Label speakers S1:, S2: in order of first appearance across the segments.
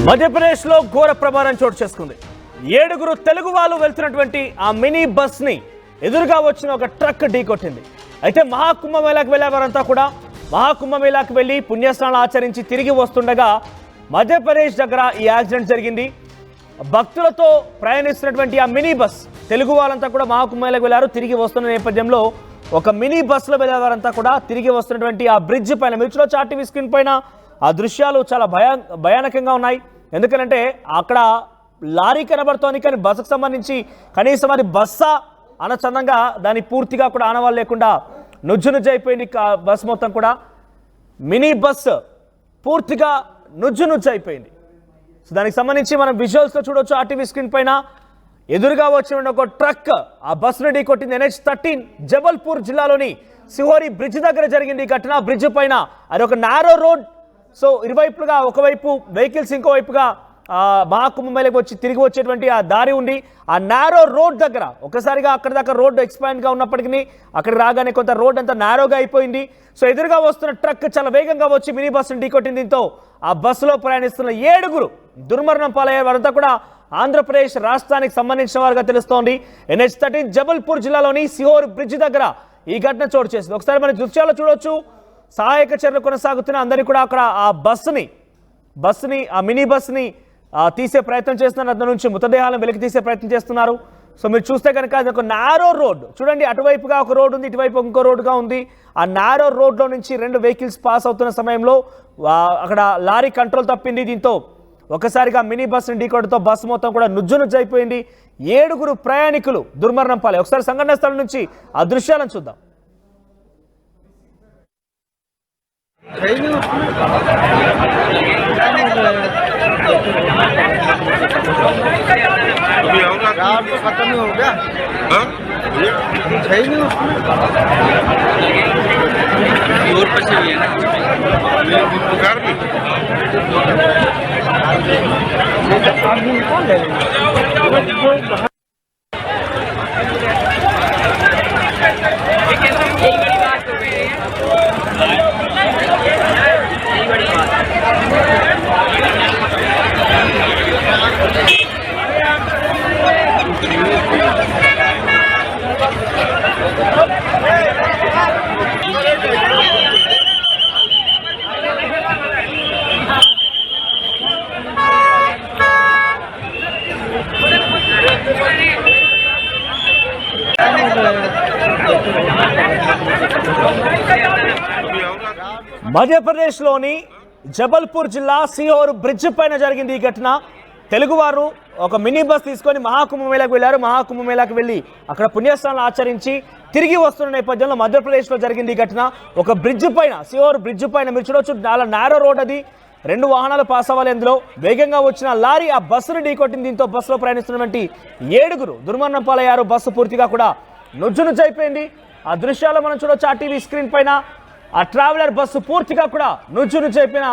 S1: మధ్యప్రదేశ్లో ఘోర ప్రమాదం చోటు చేసుకుంది. 7 తెలుగు వాళ్ళు వెళ్తున్నటువంటి ఆ మినీ బస్ని ఎదురుగా వచ్చిన ఒక ట్రక్ ఢీకొట్టింది. అయితే మహాకుంభమేళాకు వెళ్ళేవారంతా కూడా మహాకుంభమేళాకు వెళ్ళి పుణ్యస్నానాలు ఆచరించి తిరిగి వస్తుండగా మధ్యప్రదేశ్ దగ్గర ఈ యాక్సిడెంట్ జరిగింది. భక్తులతో ప్రయాణిస్తున్నటువంటి ఆ మినీ బస్, తెలుగు వాళ్ళంతా కూడా మహాకుంభమేళాకు వెళ్ళారు. తిరిగి వస్తున్న నేపథ్యంలో ఒక మినీ బస్సులో వెళ్ళేవారంతా కూడా తిరిగి వస్తున్నటువంటి ఆ బ్రిడ్జ్ పైన, మీరు చూడొచ్చు ఆర్టీవీ స్క్రీన్ పైన ఆ దృశ్యాలు చాలా భయానకంగా ఉన్నాయి. ఎందుకంటే అక్కడ లారీ కనబడుతోంది, కానీ బస్సుకు సంబంధించి కనీసం అది బస్సా అనచందంగా దాని పూర్తిగా కూడా ఆనవాళ్ళు లేకుండా నుజ్జు అయిపోయింది. బస్ మొత్తం కూడా మినీ బస్ పూర్తిగా నుజ్జు అయిపోయింది. సో దానికి సంబంధించి మనం విజువల్స్లో చూడొచ్చు ఆర్టీవీ స్క్రీన్ పైన. ఎదురుగా వచ్చిన ఒక ట్రక్ ఆ బస్సును ఢీకొట్టింది. NH13 జబల్పూర్ జిల్లాలోని సిహోరి బ్రిడ్జ్ దగ్గర జరిగింది ఈ ఘటన. బ్రిడ్జ్ పైన అది ఒక నారో రోడ్. సో ఇరువైపులుగా ఒకవైపు వెహికల్స్, ఇంకోవైపుగా మహాకుంభమేళాకు వచ్చి తిరిగి వచ్చేటువంటి ఆ దారి ఉంది. ఆ నారో రోడ్ దగ్గర ఒకసారిగా అక్కడి దాకా రోడ్డు ఎక్స్పాండ్గా ఉన్నప్పటికీ అక్కడ రాగానే కొంత రోడ్ అంతా నారోగా అయిపోయింది. సో ఎదురుగా వస్తున్న ట్రక్ చాలా వేగంగా వచ్చి మినీ బస్సును ఢీకొట్టింది. దీంతో ఆ బస్సులో ప్రయాణిస్తున్న 7 దుర్మరణం పాలయ్యే వారంతా కూడా ఆంధ్రప్రదేశ్ రాష్ట్రానికి సంబంధించిన వారుగా తెలుస్తోంది. NH13 జబల్పూర్ జిల్లాలోని సిహోర్ బ్రిడ్జ్ దగ్గర ఈ ఘటన చోటు చేసింది. ఒకసారి మన దృశ్యాలు చూడొచ్చు. సహాయక చర్యలు కొనసాగుతున్న అందరికీ కూడా అక్కడ ఆ బస్సుని ఆ మినీ బస్ని తీసే ప్రయత్నం చేస్తున్నారు. అందులో నుంచి మృతదేహాలను వెలికి తీసే ప్రయత్నం చేస్తున్నారు. సో మీరు చూస్తే కనుక అది ఒక నారో రోడ్ చూడండి. అటువైపుగా ఒక రోడ్ ఉంది, ఇటువైపు ఇంకో రోడ్డుగా ఉంది. ఆ నారో రోడ్లో నుంచి 2 వెహికల్స్ పాస్ అవుతున్న సమయంలో అక్కడ లారీ కంట్రోల్ తప్పింది. దీంతో ఒకసారిగా మినీ బస్సుని ఢీకొట్టడంతో బస్సు మొత్తం కూడా నుజ్జు అయిపోయింది. 7 ప్రయాణికులు దుర్మరణం పాలే. ఒకసారి సంఘటన స్థలం నుంచి ఆ దృశ్యాలను చూద్దాం.
S2: खत्म ही हो गया सही नहीं और पीछे भी है ना
S1: మధ్యప్రదేశ్లోని జబల్పూర్ జిల్లా సిహోర్ బ్రిడ్జ్ పైన జరిగింది ఈ ఘటన. తెలుగువారు ఒక మినీ బస్ తీసుకొని మహాకుంభమేళాకు వెళ్ళారు. మహాకుంభమేళాకు వెళ్ళి అక్కడ పుణ్యస్నానాలు ఆచరించి తిరిగి వస్తున్న నేపథ్యంలో మధ్యప్రదేశ్లో జరిగింది ఈ ఘటన. ఒక బ్రిడ్జ్ పైన, సిహోర్ బ్రిడ్జ్ పైన మీరు చూడొచ్చు, చాలా నారో రోడ్ అది. 2 వాహనాలు పాస్ అవ్వాలి. అందులో వేగంగా వచ్చిన లారీ ఆ బస్సును ఢీకొట్టింది. దీంతో బస్సులో ప్రయాణిస్తున్నటువంటి 7 దుర్మరణం పాలయ్యారు. బస్సు పూర్తిగా కూడా నుజ్జు అయిపోయింది. ఆ దృశ్యాలు మనం చూడొచ్చు ఆర్టీవీ స్క్రీన్ పైన. ఆ ట్రావెలర్ బస్సు పూర్తిగా కూడా నుజ్జు అయిపోయిన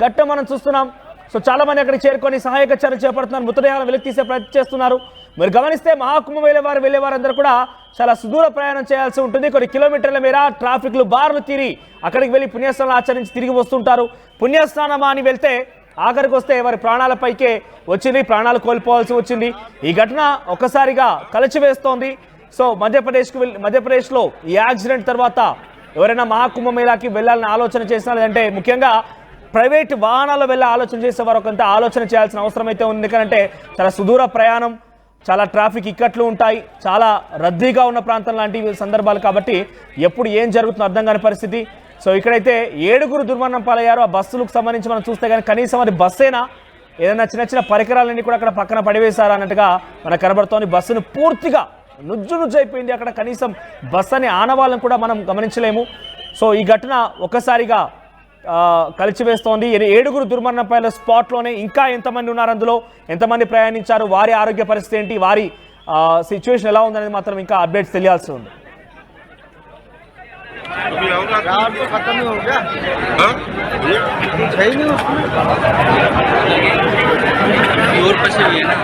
S1: ఘట్టం మనం చూస్తున్నాం. సో చాలా మంది అక్కడికి చేరుకొని సహాయక చర్యలు చేపడుతున్నారు. మృతదేహాలను వెలికి తీసే ప్రయత్నం చేస్తున్నారు. మీరు గమనిస్తే మహాకుంభమేళా వెళ్ళేవారందరూ కూడా చాలా సుదూర ప్రయాణం చేయాల్సి ఉంటుంది. కొన్ని కిలోమీటర్ల మేర ట్రాఫిక్లు బార్లు తీరి అక్కడికి వెళ్ళి పుణ్యస్నానాలు ఆచరించి తిరిగి వస్తుంటారు. పుణ్యస్నానం అని వెళ్తే ఆఖరికి వస్తే వారి ప్రాణాలపైకే వచ్చింది, ప్రాణాలు కోల్పోవాల్సి వచ్చింది. ఈ ఘటన ఒక్కసారిగా కలిచివేస్తోంది. సో మధ్యప్రదేశ్లో ఈ యాక్సిడెంట్ తర్వాత ఎవరైనా మహాకుంభమేళాకి వెళ్ళాలని ఆలోచన చేసినా, లేదంటే ముఖ్యంగా ప్రైవేట్ వాహనాల్లో వెళ్ళే ఆలోచన చేసేవారు కొంత ఆలోచన చేయాల్సిన అవసరం అయితే ఉంది. ఎందుకంటే చాలా సుదూర ప్రయాణం, చాలా ట్రాఫిక్ ఇక్కట్లు ఉంటాయి, చాలా రద్దీగా ఉన్న ప్రాంతం లాంటి సందర్భాలు కాబట్టి ఎప్పుడు ఏం జరుగుతుందో అర్థం కాని పరిస్థితి. సో ఇక్కడైతే 7 దుర్మరణం పాలయ్యారు. ఆ బస్సులకు సంబంధించి మనం చూస్తే కానీ కనీసం అది బస్సేనా, ఏదైనా చిన్న పరికరాలన్నీ కూడా అక్కడ పక్కన పడివేశారు అన్నట్టుగా మనకు కనబడుతోంది. బస్సును పూర్తిగా నుజ్జు అయిపోయింది. అక్కడ కనీసం బస్ అని ఆనవాళ్ళను కూడా మనం గమనించలేము. సో ఈ ఘటన ఒక్కసారిగా కలిచివేస్తోంది. 7 దుర్మరణం పాలైన స్పాట్లోనే ఇంకా ఎంతమంది ఉన్నారు, అందులో ఎంతమంది ప్రయాణించారు, వారి ఆరోగ్య పరిస్థితి ఏంటి, వారి సిచ్యువేషన్ ఎలా ఉందనేది మాత్రం ఇంకా అప్డేట్స్ తెలియాల్సి ఉంది.
S2: खत्म ही हो गया सही नहीं और पीछे भी है ना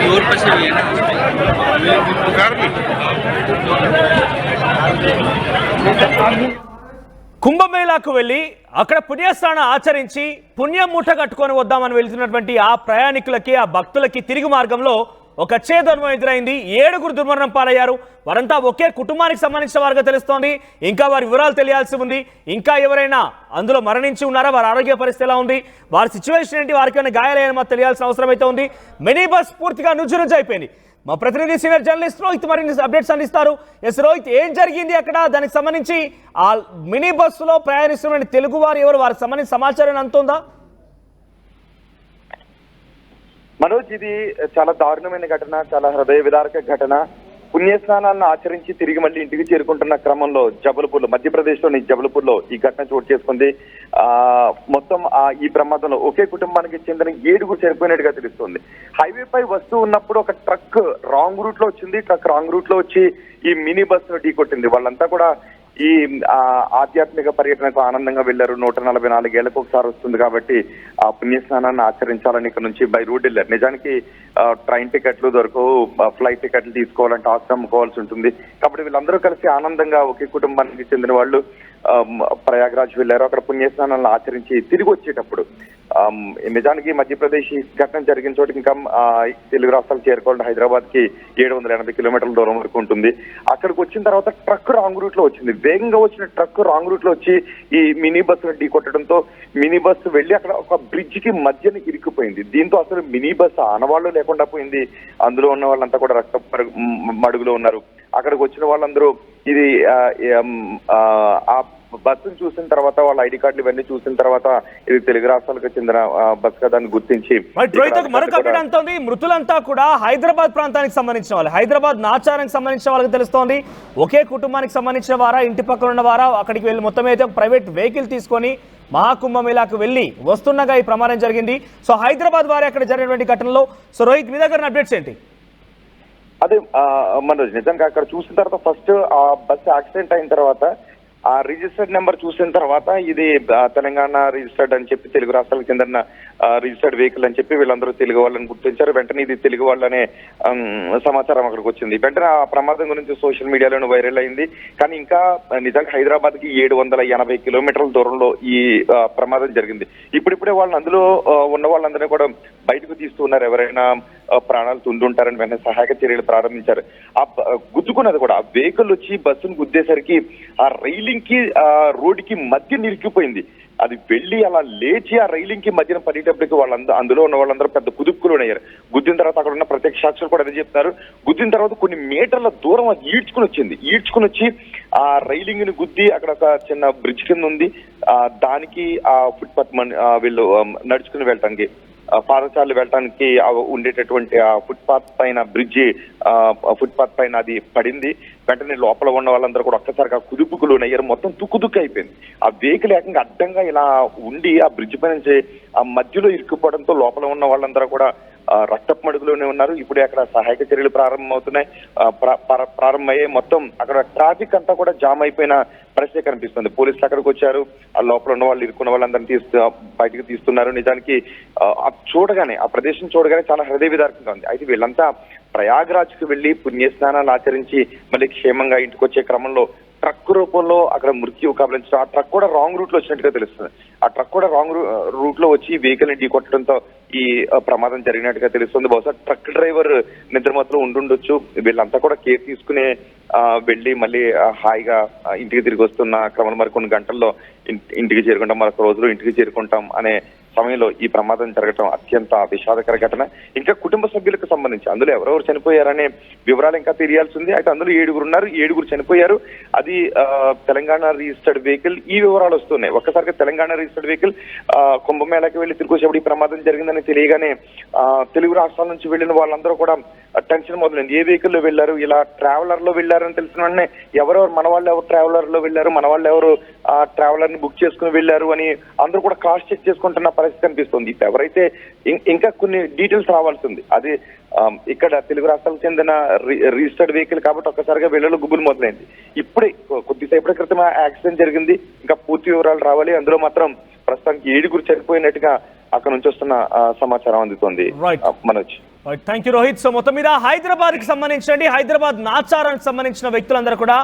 S2: प्योर पशु है ना
S1: కుంభమేళాకు వెళ్ళి అక్కడ పుణ్యస్నానం ఆచరించి పుణ్యం మూట కట్టుకొని వద్దామని వెళ్తున్నటువంటి ఆ ప్రయాణికులకి ఆ భక్తులకి తిరిగి మార్గంలో ఒక చేదనుభవం ఎదురైంది. 7గురు దుర్మరణం పాలయ్యారు. వారంతా ఒకే కుటుంబానికి సంబంధించిన వారుగా తెలుస్తోంది. ఇంకా వారి వివరాలు తెలియాల్సి ఉంది. ఇంకా ఎవరైనా అందులో మరణించి ఉన్నారా, వారి ఆరోగ్య పరిస్థితి ఎలా ఉంది, వారి సిచ్యువేషన్ ఏంటి, వారికైనా గాయాలైన మాకు తెలియాల్సిన అవసరం అయితే ఉంది. మినీ బస్ పూర్తిగా నుజ్జు అయిపోయింది. మా ప్రతినిధి సీనియర్ జర్నలిస్ట్ రోహిత్ మరిన్ని అప్డేట్స్ అందిస్తారు. ఎస్ రోహిత్, ఏం జరిగింది అక్కడ, దానికి సంబంధించి ఆ మినీ బస్సులో ప్రయాణిస్తున్న తెలుగు వారు ఎవరు, వారికి సంబంధించిన సమాచారం అంతుందా?
S3: మనోజ్, ఇది చాలా దారుణమైన ఘటన, చాలా హృదయ విదారక ఘటన. పుణ్యస్నానాలను ఆచరించి తిరిగి మళ్ళీ ఇంటికి చేరుకుంటున్న క్రమంలో జబల్పూర్లో, మధ్యప్రదేశ్లోని జబల్పూర్లో ఈ ఘటన చోటు చేసుకుంది. మొత్తం ఈ ప్రమాదంలో ఒకే కుటుంబానికి చెందిన 7గురు చనిపోయినట్టుగా తెలుస్తుంది. హైవేపై వస్తూ ఉన్నప్పుడు ఒక ట్రక్ రాంగ్ రూట్ లో వచ్చింది. ట్రక్ రాంగ్ రూట్ లో వచ్చి ఈ మినీ బస్సును ఢీకొట్టింది. వాళ్ళంతా కూడా ఈ ఆధ్యాత్మిక పర్యటనకు ఆనందంగా వెళ్లారు. 144 ఏళ్లకు ఒకసారి వస్తుంది కాబట్టి ఆ పుణ్యస్నానాన్ని ఆచరించాలని ఇక్కడ నుంచి బై రూట్ వెళ్ళారు. నిజానికి ట్రైన్ టికెట్లు దొరకవు, ఫ్లైట్ టికెట్లు తీసుకోవాలంటే ఆశ్రమకోవాల్సి ఉంటుంది. కాబట్టి వీళ్ళందరూ కలిసి ఆనందంగా ఒకే కుటుంబానికి చెందిన వాళ్ళు ప్రయాగ్రాజ్ వెళ్లారు. అక్కడ పుణ్యస్నానాలను ఆచరించి తిరిగి వచ్చేటప్పుడు నిజానికి మధ్యప్రదేశ్ ఘటన జరిగిన చోటికి ఇంకా తెలుగు రాష్ట్రాలు చేరుకోవాలంటే హైదరాబాద్ కి 780 కిలోమీటర్ల దూరం వరకు ఉంటుంది. అక్కడికి వచ్చిన తర్వాత ట్రక్ రాంగ్ రూట్ లో వచ్చింది. వేగంగా వచ్చిన ట్రక్ రాంగ్ రూట్ లో వచ్చి ఈ మినీ బస్సును ఢీ కొట్టడంతో మినీ బస్సు వెళ్లి అక్కడ ఒక బ్రిడ్జ్ కి మధ్యన ఇరుక్కుపోయింది. దీంతో అసలు మినీ బస్సు ఆనవాళ్లు లేకుండా పోయింది. అందులో ఉన్న వాళ్ళంతా కూడా రక్త మడుగులో ఉన్నారు. అక్కడికి వచ్చిన వాళ్ళందరూ ఇది ఆ బస్సును చూసిన తర్వాత, వాళ్ళ ఐడి కార్డులు ఇవన్నీ చూసిన తర్వాత ఇది తెలుగు రాష్ట్రాలకు చెందిన బస్ కదా అని గుర్తించి
S1: మరొక అప్డేట్ అంతోంది. మృతులంతా కూడా హైదరాబాద్ ప్రాంతానికి సంబంధించిన వాళ్ళు, హైదరాబాద్ నాచారానికి సంబంధించిన వాళ్ళకి తెలుస్తోంది. ఒకే కుటుంబానికి సంబంధించిన వారా, ఇంటి పక్కన ఉన్న వారా, అక్కడికి వెళ్ళి మొత్తం అయితే ప్రైవేట్ వెహికల్ తీసుకొని మహాకుంభమేళాకు వెళ్ళి వస్తుండగా ఈ ప్రమాదం జరిగింది. సో హైదరాబాద్ వారి అక్కడ జరిగినటువంటి ఘటనలో సో రోహిత్, మీ దగ్గర అప్డేట్స్ ఏంటి?
S3: అదే మనోజ్, నిజంగా అక్కడ చూసిన తర్వాత ఫస్ట్ ఆ బస్ యాక్సిడెంట్ అయిన తర్వాత ఆ రిజిస్టర్డ్ నెంబర్ చూసిన తర్వాత ఇది తెలంగాణ రిజిస్టర్డ్ అని చెప్పి, తెలుగు రాష్ట్రాలకు చెందిన రిజిస్టర్డ్ వెహికల్ అని చెప్పి వీళ్ళందరూ తెలుగు వాళ్ళని గుర్తించారు. వెంటనే ఇది తెలుగు వాళ్ళనే సమాచారం అక్కడికి వచ్చింది. వెంటనే ఆ ప్రమాదం గురించి సోషల్ మీడియాలోనే వైరల్ అయింది. కానీ ఇంకా నిజంగా హైదరాబాద్ కి 780 కిలోమీటర్ల దూరంలో ఈ ప్రమాదం జరిగింది. ఇప్పుడిప్పుడే వాళ్ళని అందులో ఉన్న వాళ్ళందరినీ కూడా బయటకు తీస్తున్నారు. ఎవరైనా ప్రాణాలు తుండుంటారని వెంటనే సహాయక చర్యలు ప్రారంభించారు. ఆ గుద్దుకున్నది కూడా, ఆ వెహికల్ వచ్చి బస్సును గుద్దేసరికి ఆ రైలింగ్ కి రోడ్ కి మధ్య నిలిచిపోయింది. అది వెళ్లి అలా లేచి ఆ రైలింగ్ కి మధ్యన పడేటప్పటికి అందులో ఉన్న వాళ్ళందరూ పెద్ద కుదుపుకులోనయ్యారు. గుద్దిన తర్వాత అక్కడ ఉన్న ప్రత్యక్ష సాక్షులు కూడా అదే చెప్తారు. గుద్దిన తర్వాత కొన్ని మీటర్ల దూరం అది ఈడ్చుకుని వచ్చి ఆ రైలింగ్ ని గుద్ది అక్కడ ఒక చిన్న బ్రిడ్జ్ కింద ఉంది. దానికి ఆ ఫుట్పాత్ వీళ్ళు నడుచుకుని వెళ్ళటానికి, పాదచారులు వెళ్ళటానికి ఉండేటటువంటి ఆ ఫుట్పాత్ పైన బ్రిడ్జి, ఫుట్పాత్ పైన అది పడింది. వెంటనే లోపల ఉన్న వాళ్ళందరూ కూడా ఒక్కసారిగా కుదుపుకు లోనయ్యారు. మొత్తం తుక్కు అయిపోయింది. ఆ వెహికల్ ఏకంగా అడ్డంగా ఇలా ఉండి ఆ బ్రిడ్జ్ పై నుంచి ఆ మధ్యలో ఇరుక్కుపోవడంతో లోపల ఉన్న వాళ్ళందరూ కూడా రక్తపు మడుగులోనే ఉన్నారు. ఇప్పుడే అక్కడ సహాయక చర్యలు ప్రారంభమయ్యాయి. మొత్తం అక్కడ ట్రాఫిక్ అంతా కూడా జామ్ అయిపోయిన పరిస్థితి కనిపిస్తుంది. పోలీసులు అక్కడికి వచ్చారు. ఆ లోపల ఉన్న వాళ్ళు, ఇరుక్కున్న వాళ్ళందరినీ బయటకు తీస్తున్నారు. నిజానికి చూడగానే, ఆ ప్రదేశం చూడగానే చాలా హృదయ విదారకంగా ఉంది. అయితే వీళ్ళంతా ప్రయాగ్రాజ్ కు వెళ్లి పుణ్యస్నానాలు ఆచరించి మళ్ళీ క్షేమంగా ఇంటికి వచ్చే క్రమంలో ట్రక్ రూపంలో అక్కడ మృత్యు కబలించడం, ఆ ట్రక్ కూడా రాంగ్ రూట్ లో వచ్చినట్టుగా తెలుస్తుంది. ఆ ట్రక్ కూడా రాంగ్ రూట్ లో వచ్చి వెహికల్ ని ఢీ కొట్టడంతో ఈ ప్రమాదం జరిగినట్టుగా తెలుస్తుంది. బహుశా ట్రక్ డ్రైవర్ నిద్రమత్తులో ఉండుండొచ్చు. వీళ్ళంతా కూడా కేర్ తీసుకునే వెళ్ళి మళ్ళీ హాయిగా ఇంటికి తిరిగి వస్తున్న క్రమంలో మరికొన్ని గంటల్లో ఇంటికి చేరుకుంటాం, మరొక రోజులో ఇంటికి చేరుకుంటాం అనే సమయంలో ఈ ప్రమాదం జరగడం అత్యంత విషాదకర ఘటన. ఇంకా కుటుంబ సభ్యులకు సంబంధించి అందులో ఎవరెవరు చనిపోయారనే వివరాలు ఇంకా తెలియాల్సి ఉంది. అయితే అందులో 7గురు ఉన్నారు, 7గురు చనిపోయారు. అది తెలంగాణ రిజిస్టర్డ్ వెహికల్. ఈ వివరాలు వస్తున్నాయి. ఒక్కసారిగా తెలంగాణ రిజిస్టర్డ్ వెహికల్ కుంభమేళాకి వెళ్లి తిరిగి వచ్చేప్పుడు ఈ ప్రమాదం జరిగిందని తెలియగానే తెలుగు రాష్ట్రాల నుంచి వెళ్లిన వాళ్ళందరూ కూడా టెన్షన్ మొదలైంది. ఏ వెహికల్ లో వెళ్లారు, ఇలా ట్రావెలర్ లో వెళ్లారని తెలిసిన వెంటనే ఎవరెవరు, మన వాళ్ళు ఎవరు ట్రావెలర్ లో వెళ్లారు, మన వాళ్ళు ఎవరు ట్రావెలర్ ని బుక్ చేసుకుని వెళ్లారు అని అందరూ కూడా క్రాస్ చెక్ చేసుకుంటున్న పరిస్థితి కనిపిస్తుంది. ఎవరైతే ఇంకా కొన్ని డీటెయిల్స్ రావాల్సి ఉంది. అది ఇక్కడ తెలుగు రాష్ట్రాలకు చెందిన రిజిస్టర్డ్ వెహికల్ కాబట్టి ఒక్కసారిగా వెళ్లలో గుబులు మొదలైంది. ఇప్పుడే కొద్దిసేపటి క్రితం యాక్సిడెంట్ జరిగింది. ఇంకా పూర్తి వివరాలు రావాలి. అందులో మాత్రం ప్రస్తుతానికి 7గురు చనిపోయినట్టుగా అక్కడ నుంచి వస్తున్న సమాచారం అందుతోంది.
S1: Right.
S3: Manoj.
S1: Thank you Rohit. So మొత్తం మీద హైదరాబాద్కి సంబంధించి హైదరాబాద్ నాచారానికి సంబంధించిన వ్యక్తులందరూ కూడా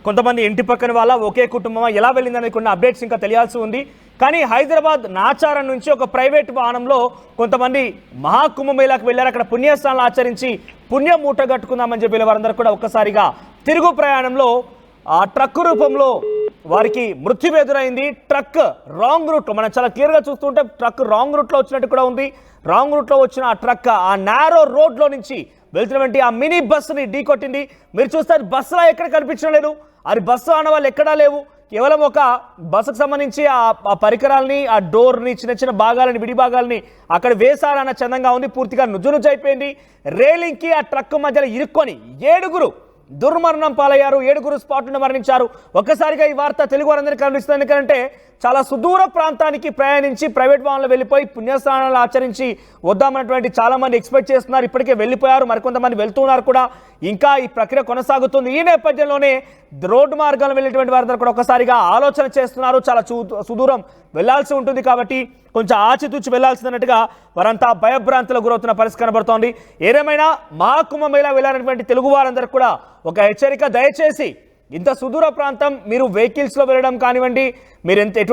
S1: కొంతమంది ఇంటి పక్కన వాళ్ళ ఒకే కుటుంబం ఎలా వెళ్ళిందనే కొన్ని అప్డేట్స్ ఇంకా తెలియాల్సి ఉంది. కానీ హైదరాబాద్ నాచారం నుంచి ఒక ప్రైవేట్ వాహనంలో కొంతమంది మహాకుంభమేళాకు వెళ్ళారు. అక్కడ పుణ్యస్నానాలు ఆచరించి పుణ్యం మూట కట్టుకుందామని చెప్పి వారందరూ కూడా ఒక్కసారిగా తిరుగు ప్రయాణంలో ఆ ట్రక్ రూపంలో వారికి మృత్యు ఎదురైంది. ట్రక్ రాంగ్ రూట్లో, మనం చాలా క్లియర్గా చూస్తుంటే ట్రక్ రాంగ్ రూట్లో వచ్చినట్టు కూడా ఉంది. రాంగ్ రూట్లో వచ్చిన ఆ ట్రక్ ఆ నారో రోడ్లో నుంచి వెళ్తున్నటువంటి ఆ మినీ బస్సుని ఢీకొట్టింది. మీరు చూస్తే బస్సులో ఎక్కడ కనిపించడం లేదు, అది బస్సు అన్న వాళ్ళు ఎక్కడా లేవు. కేవలం ఒక బస్సుకు సంబంధించి ఆ పరికరాలని, ఆ డోర్ని, చిన్న చిన్న భాగాలని, విడి భాగాలని అక్కడ వేశారన్న చందంగా ఉంది. పూర్తిగా నుజ్జు అయిపోయింది. రేలింగ్కి ఆ ట్రక్ మధ్యలో ఇరుక్కొని 7 దుర్మరణం పాలయ్యారు. 7 స్పాట్లను మరణించారు. ఒక్కసారిగా ఈ వార్త తెలుగు వారందరికీ కనిపిస్తుంది. ఎందుకంటే చాలా సుదూర ప్రాంతానికి ప్రయాణించి ప్రైవేట్ వాహనంలో వెళ్ళిపోయి పుణ్యస్నానాలు ఆచరించి వద్దామన్నటువంటి చాలా మంది ఎక్స్పెక్ట్ చేస్తున్నారు. ఇప్పటికే వెళ్ళిపోయారు, మరికొంతమంది వెళ్తున్నారు కూడా. ఇంకా ఈ ప్రక్రియ కొనసాగుతుంది. ఈ నేపథ్యంలోనే రోడ్డు మార్గాలు వెళ్ళేటువంటి వారందరూ కూడా ఒకసారిగా ఆలోచన చేస్తున్నారు. చాలా సుదూరం వెళ్లాల్సి ఉంటుంది కాబట్టి కొంచెం ఆచితూచి వెళ్లాల్సిందన్నట్టుగా వారంతా భయభ్రాంతులకు గురవుతున్న పరిస్థితి కనబడుతోంది. ఏదేమైనా మహాకుంభమేళా వెళ్ళినటువంటి తెలుగు వారందరూ కూడా ఒక హెచ్చరిక, దయచేసి ఇంత సుదూర ప్రాంతం మీరు వెహికల్స్లో వెళ్ళడం కానివ్వండి, మీరు ఎటువంటి